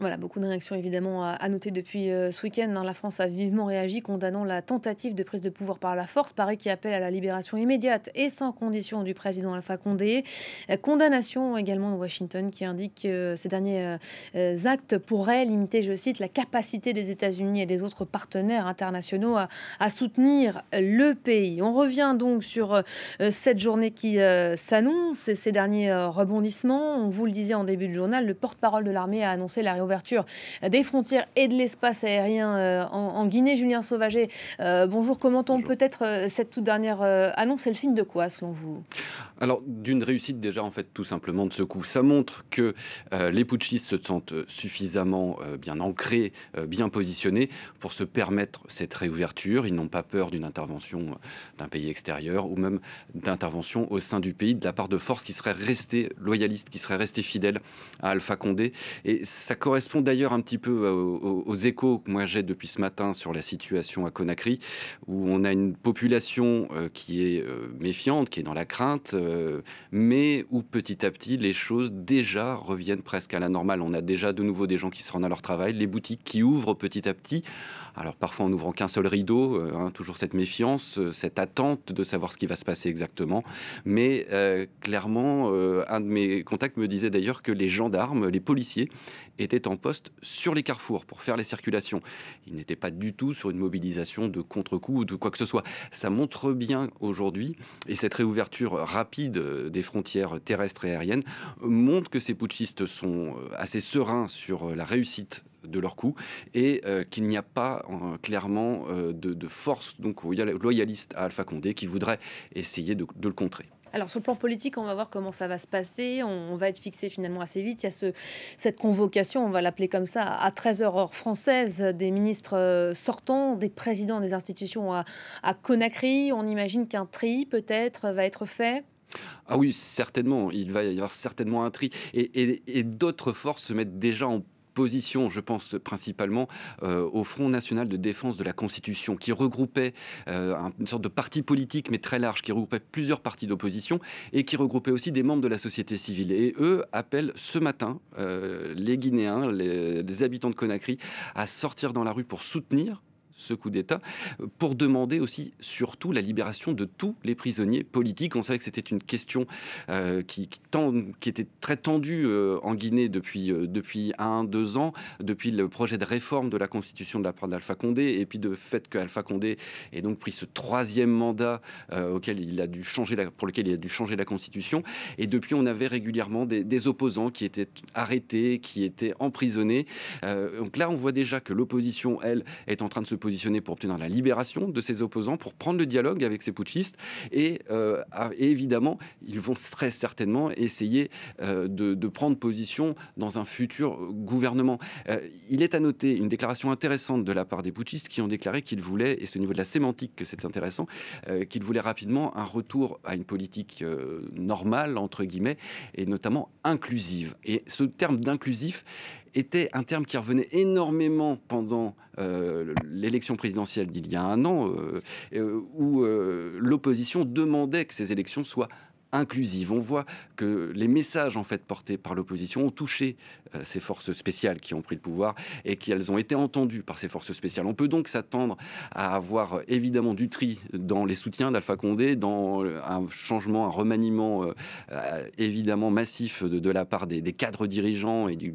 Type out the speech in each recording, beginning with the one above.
Voilà, beaucoup de réactions évidemment à noter depuis ce week-end, hein. La France a vivement réagi, condamnant la tentative de prise de pouvoir par la force. Paris qui appelle à la libération immédiate et sans condition du président Alpha Condé. Condamnation également de Washington qui indique que ces derniers actes pourraient limiter, je cite, la capacité des États-Unis et des autres partenaires internationaux à soutenir le pays. On revient donc sur cette journée qui s'annonce et ces derniers rebondissements. On vous le disait en début de journal, le porte-parole de l'armée a annoncé la réouverture des frontières et de l'espace aérien en Guinée. Julien Sauvaget, bonjour. Commentons Bonjour. peut-être cette toute dernière annonce. C'est le signe de quoi, selon vous? Alors, d'une réussite déjà, en fait, tout simplement de ce coup. Ça montre que les putschistes se sentent suffisamment bien ancrés, bien positionnés pour se permettre cette réouverture. Ils n'ont pas peur d'une intervention d'un pays extérieur ou même d'intervention au sein du pays de la part de forces qui seraient restées loyalistes, qui seraient restées fidèles à Alpha Condé. Et ça correspond d'ailleurs un petit peu aux échos que moi j'ai depuis ce matin sur la situation à Conakry, où on a une population qui est méfiante, qui est dans la crainte, mais où petit à petit les choses déjà reviennent presque à la normale. On a déjà de nouveau des gens qui se rendent à leur travail, les boutiques qui ouvrent petit à petit. Alors parfois en n'ouvrant qu'un seul rideau, toujours cette méfiance, cette attente de savoir ce qui va se passer exactement. Mais clairement, un de mes contacts me disait d'ailleurs que les gendarmes, les policiers, étaient en poste sur les carrefours pour faire les circulations. Ils n'étaient pas du tout sur une mobilisation de contre-coup ou de quoi que ce soit. Ça montre bien aujourd'hui, et cette réouverture rapide des frontières terrestres et aériennes montre que ces putschistes sont assez sereins sur la réussite de leur coup et qu'il n'y a pas clairement de force donc loyaliste à Alpha Condé qui voudrait essayer de le contrer. Alors sur le plan politique, on va voir comment ça va se passer. On va être fixé finalement assez vite. Il y a cette convocation, on va l'appeler comme ça, à 13 heures heure française, des ministres sortants, des présidents des institutions à Conakry. On imagine qu'un tri peut-être va être fait. Ah oui, certainement, il va y avoir certainement un tri et d'autres forces se mettent déjà en position, je pense principalement au Front national de défense de la Constitution, qui regroupait une sorte de parti politique, mais très large, qui regroupait plusieurs partis d'opposition et qui regroupait aussi des membres de la société civile. Et eux appellent ce matin les Guinéens, les habitants de Conakry, à sortir dans la rue pour soutenir ce coup d'État, pour demander aussi, surtout, la libération de tous les prisonniers politiques. On savait que c'était une question qui était très tendue en Guinée depuis 1, 2 ans, depuis le projet de réforme de la Constitution de la part d'Alpha Condé, et puis le fait qu'Alpha Condé ait donc pris ce troisième mandat pour lequel il a dû changer la Constitution. Et depuis, on avait régulièrement des opposants qui étaient arrêtés, qui étaient emprisonnés. Donc là, on voit déjà que l'opposition, elle, est en train de se positionner pour obtenir la libération de ses opposants, pour prendre le dialogue avec ces putschistes. Et évidemment, ils vont très certainement essayer de prendre position dans un futur gouvernement. Il est à noter une déclaration intéressante de la part des putschistes qui ont déclaré qu'ils voulaient, et c'est au niveau de la sémantique que c'est intéressant, qu'ils voulaient rapidement un retour à une politique normale, entre guillemets, et notamment inclusive. Et ce terme d'inclusif était un terme qui revenait énormément pendant l'élection présidentielle d'il y a un an, où l'opposition demandait que ces élections soient inclusive. On voit que les messages en fait portés par l'opposition ont touché ces forces spéciales qui ont pris le pouvoir et qu'elles ont été entendues par ces forces spéciales. On peut donc s'attendre à avoir évidemment du tri dans les soutiens d'Alpha Condé, dans un changement, un remaniement évidemment massif de la part des cadres dirigeants et des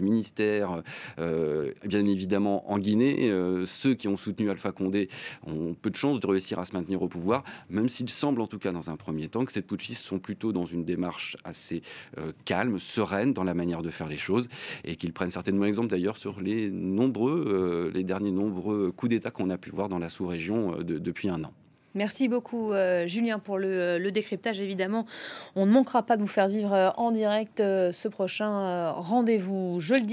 ministères, bien évidemment en Guinée. Ceux qui ont soutenu Alpha Condé ont peu de chances de réussir à se maintenir au pouvoir, même s'il semble en tout cas dans un premier temps que ces putschistes sont plutôt dans une démarche assez calme, sereine dans la manière de faire les choses, et qu'ils prennent certainement exemple d'ailleurs sur les derniers nombreux coups d'État qu'on a pu voir dans la sous-région depuis un an. Merci beaucoup, Julien, pour le décryptage. Évidemment, on ne manquera pas de vous faire vivre en direct ce prochain rendez-vous. Je le disais.